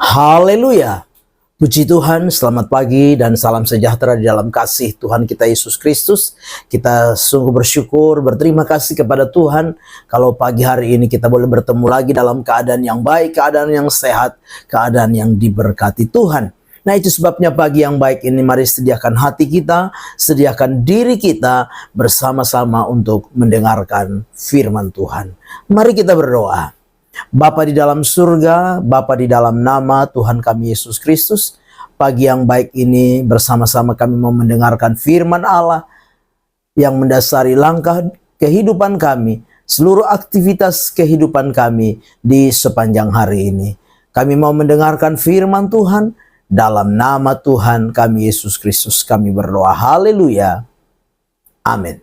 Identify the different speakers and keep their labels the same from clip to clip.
Speaker 1: Haleluya. Puji Tuhan, selamat pagi dan salam sejahtera di dalam kasih Tuhan kita Yesus Kristus. Kita sungguh bersyukur, berterima kasih kepada Tuhan kalau pagi hari ini kita boleh bertemu lagi dalam keadaan yang baik, keadaan yang sehat, keadaan yang diberkati Tuhan. Nah, itu sebabnya pagi yang baik ini mari sediakan hati kita, sediakan diri kita bersama-sama untuk mendengarkan firman Tuhan. Mari kita berdoa. Bapa di dalam surga, Bapa di dalam nama Tuhan kami Yesus Kristus, pagi yang baik ini bersama-sama kami mau mendengarkan firman Allah yang mendasari langkah kehidupan kami, seluruh aktivitas kehidupan kami di sepanjang hari ini. Kami mau mendengarkan firman Tuhan, dalam nama Tuhan kami Yesus Kristus kami berdoa. Haleluya. Amin.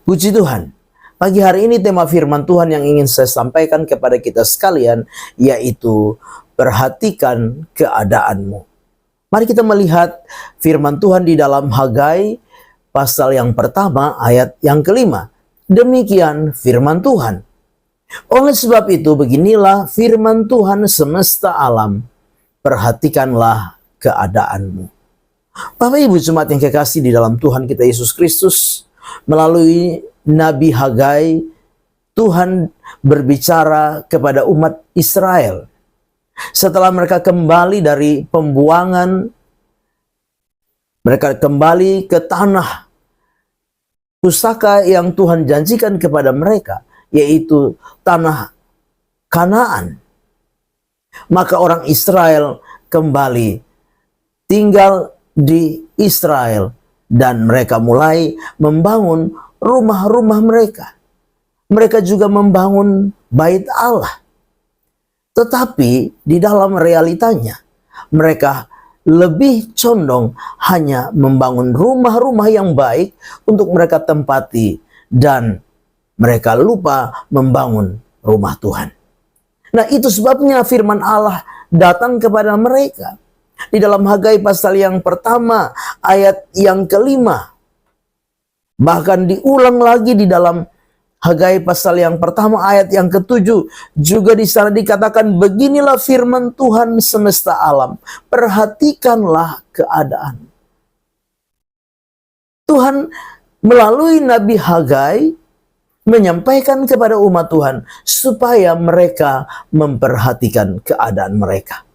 Speaker 1: Puji Tuhan. Pagi hari ini tema firman Tuhan yang ingin saya sampaikan kepada kita sekalian yaitu perhatikan keadaanmu. Mari kita melihat firman Tuhan di dalam Hagai pasal yang pertama ayat yang kelima. Demikian firman Tuhan. Oleh sebab itu beginilah firman Tuhan semesta alam. Perhatikanlah keadaanmu. Bapak Ibu jemaat yang kekasih di dalam Tuhan kita Yesus Kristus, melalui Nabi Hagai, Tuhan berbicara kepada umat Israel. Setelah mereka kembali dari pembuangan, mereka kembali ke tanah pusaka yang Tuhan janjikan kepada mereka, yaitu tanah Kanaan. Maka orang Israel kembali tinggal di Israel dan mereka mulai membangun rumah-rumah mereka. Mereka juga membangun bait Allah. Tetapi di dalam realitanya mereka lebih condong hanya membangun rumah-rumah yang baik untuk mereka tempati dan mereka lupa membangun rumah Tuhan. Nah, itu sebabnya firman Allah datang kepada mereka. Di dalam Hagai pasal yang pertama ayat yang kelima. Bahkan diulang lagi di dalam Hagai pasal yang pertama ayat yang ketujuh. Juga di sana dikatakan beginilah firman Tuhan semesta alam. Perhatikanlah keadaan. Tuhan melalui Nabi Hagai menyampaikan kepada umat Tuhan supaya mereka memperhatikan keadaan mereka.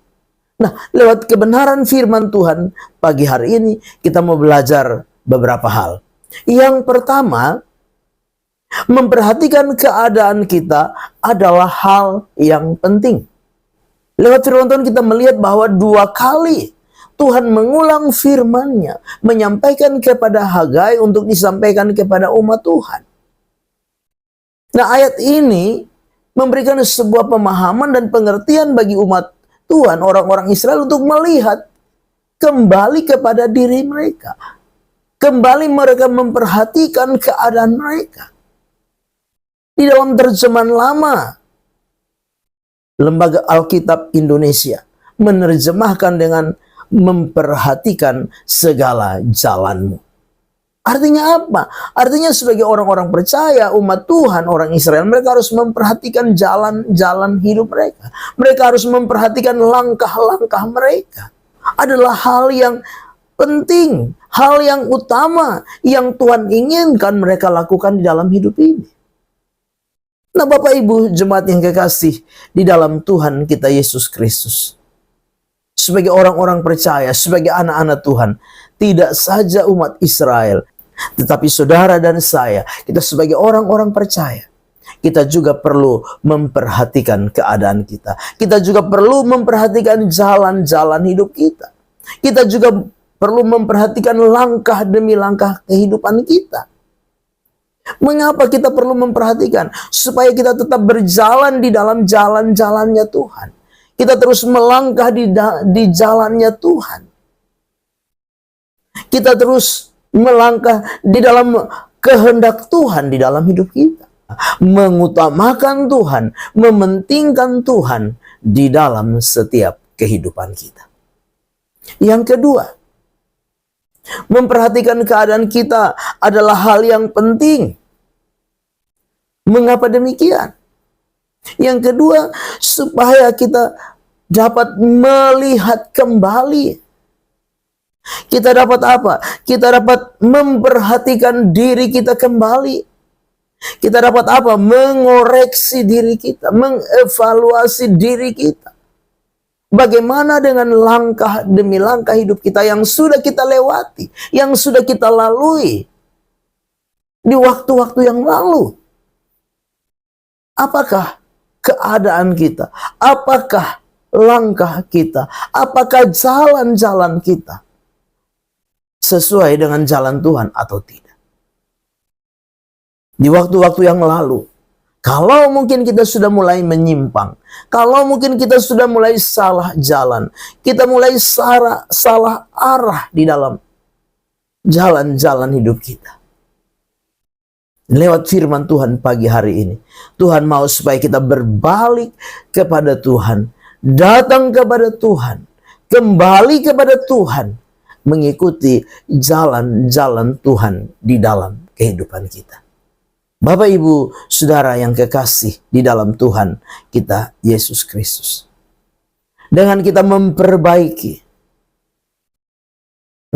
Speaker 1: Nah, lewat kebenaran firman Tuhan pagi hari ini kita mau belajar beberapa hal. Yang pertama, memperhatikan keadaan kita adalah hal yang penting. Lewat firman Tuhan kita melihat bahwa 2 kali Tuhan mengulang firman-Nya, menyampaikan kepada Hagai untuk disampaikan kepada umat Tuhan. Nah, ayat ini memberikan sebuah pemahaman dan pengertian bagi umat Tuhan, orang-orang Israel untuk melihat kembali kepada diri mereka. Kembali mereka memperhatikan keadaan mereka. Di dalam terjemahan lama, Lembaga Alkitab Indonesia menerjemahkan dengan memperhatikan segala jalanmu. Artinya apa? Artinya sebagai orang-orang percaya, umat Tuhan, orang Israel, mereka harus memperhatikan jalan-jalan hidup mereka. Mereka harus memperhatikan langkah-langkah mereka. Adalah hal yang penting, hal yang utama yang Tuhan inginkan mereka lakukan di dalam hidup ini. Nah, Bapak Ibu jemaat yang kekasih di dalam Tuhan kita Yesus Kristus. Sebagai orang-orang percaya, sebagai anak-anak Tuhan, tidak saja umat Israel, tetapi saudara dan saya, kita sebagai orang-orang percaya, kita juga perlu memperhatikan keadaan kita. Kita juga perlu memperhatikan jalan-jalan hidup kita. Kita juga perlu memperhatikan langkah demi langkah kehidupan kita. Mengapa kita perlu memperhatikan? Supaya kita tetap berjalan di dalam jalan-jalannya Tuhan. Kita terus melangkah di jalannya Tuhan. Kita terus melangkah di dalam kehendak Tuhan di dalam hidup kita. Mengutamakan Tuhan, mementingkan Tuhan di dalam setiap kehidupan kita. Yang kedua, memperhatikan keadaan kita adalah hal yang penting. Mengapa demikian? Yang kedua, supaya kita dapat melihat kembali. Kita dapat apa? Kita dapat memperhatikan diri kita kembali. Kita dapat apa? Mengoreksi diri kita, mengevaluasi diri kita. Bagaimana dengan langkah demi langkah hidup kita yang sudah kita lewati, yang sudah kita lalui di waktu-waktu yang lalu? Apakah keadaan kita? Apakah langkah kita? Apakah jalan-jalan kita sesuai dengan jalan Tuhan atau tidak? Di waktu-waktu yang lalu, kalau mungkin kita sudah mulai menyimpang, kalau mungkin kita sudah mulai salah jalan, kita mulai salah arah di dalam jalan-jalan hidup kita. Lewat firman Tuhan pagi hari ini, Tuhan mau supaya kita berbalik kepada Tuhan, datang kepada Tuhan, kembali kepada Tuhan, mengikuti jalan-jalan Tuhan di dalam kehidupan kita. Bapak, Ibu, Saudara yang kekasih di dalam Tuhan kita Yesus Kristus. Dengan kita memperbaiki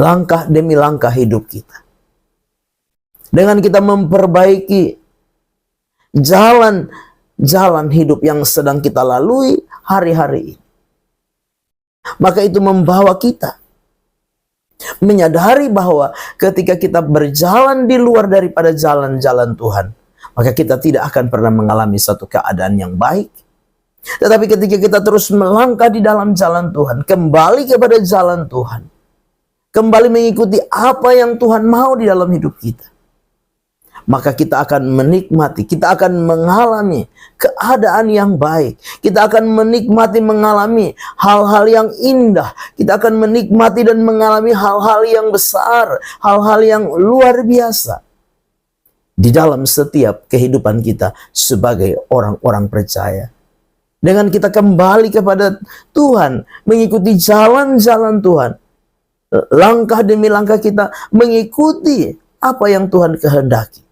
Speaker 1: langkah demi langkah hidup kita. Dengan kita memperbaiki jalan hidup yang sedang kita lalui hari-hari ini. Maka itu membawa kita menyadari bahwa ketika kita berjalan di luar daripada jalan-jalan Tuhan, maka kita tidak akan pernah mengalami satu keadaan yang baik. Tetapi ketika kita terus melangkah di dalam jalan Tuhan, kembali kepada jalan Tuhan, kembali mengikuti apa yang Tuhan mau di dalam hidup kita, maka kita akan menikmati, kita akan mengalami keadaan yang baik. Kita akan menikmati, mengalami hal-hal yang indah. Kita akan menikmati dan mengalami hal-hal yang besar, hal-hal yang luar biasa di dalam setiap kehidupan kita sebagai orang-orang percaya. Dengan kita kembali kepada Tuhan, mengikuti jalan-jalan Tuhan, langkah demi langkah kita mengikuti apa yang Tuhan kehendaki,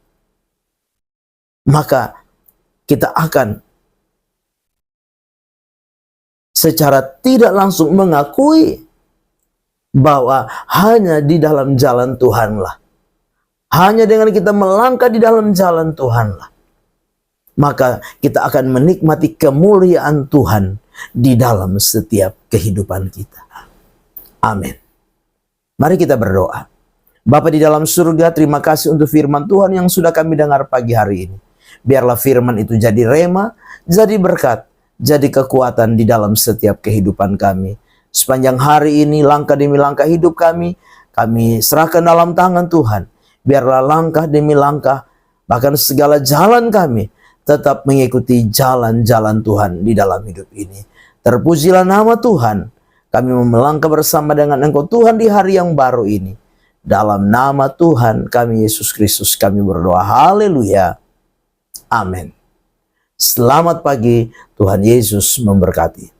Speaker 1: maka kita akan secara tidak langsung mengakui bahwa hanya di dalam jalan Tuhanlah, hanya dengan kita melangkah di dalam jalan Tuhanlah, maka kita akan menikmati kemuliaan Tuhan di dalam setiap kehidupan kita. Amin. Mari kita berdoa. Bapa di dalam surga, terima kasih untuk firman Tuhan yang sudah kami dengar pagi hari ini. Biarlah firman itu jadi rema, jadi berkat, jadi kekuatan di dalam setiap kehidupan kami. Sepanjang hari ini, langkah demi langkah hidup kami serahkan dalam tangan Tuhan. Biarlah langkah demi langkah, bahkan segala jalan kami, tetap mengikuti jalan-jalan Tuhan di dalam hidup ini. Terpujilah nama Tuhan. Kami melangkah bersama dengan Engkau Tuhan di hari yang baru ini. Dalam nama Tuhan kami Yesus Kristus kami berdoa. Haleluya. Amin. Selamat pagi, Tuhan Yesus memberkati.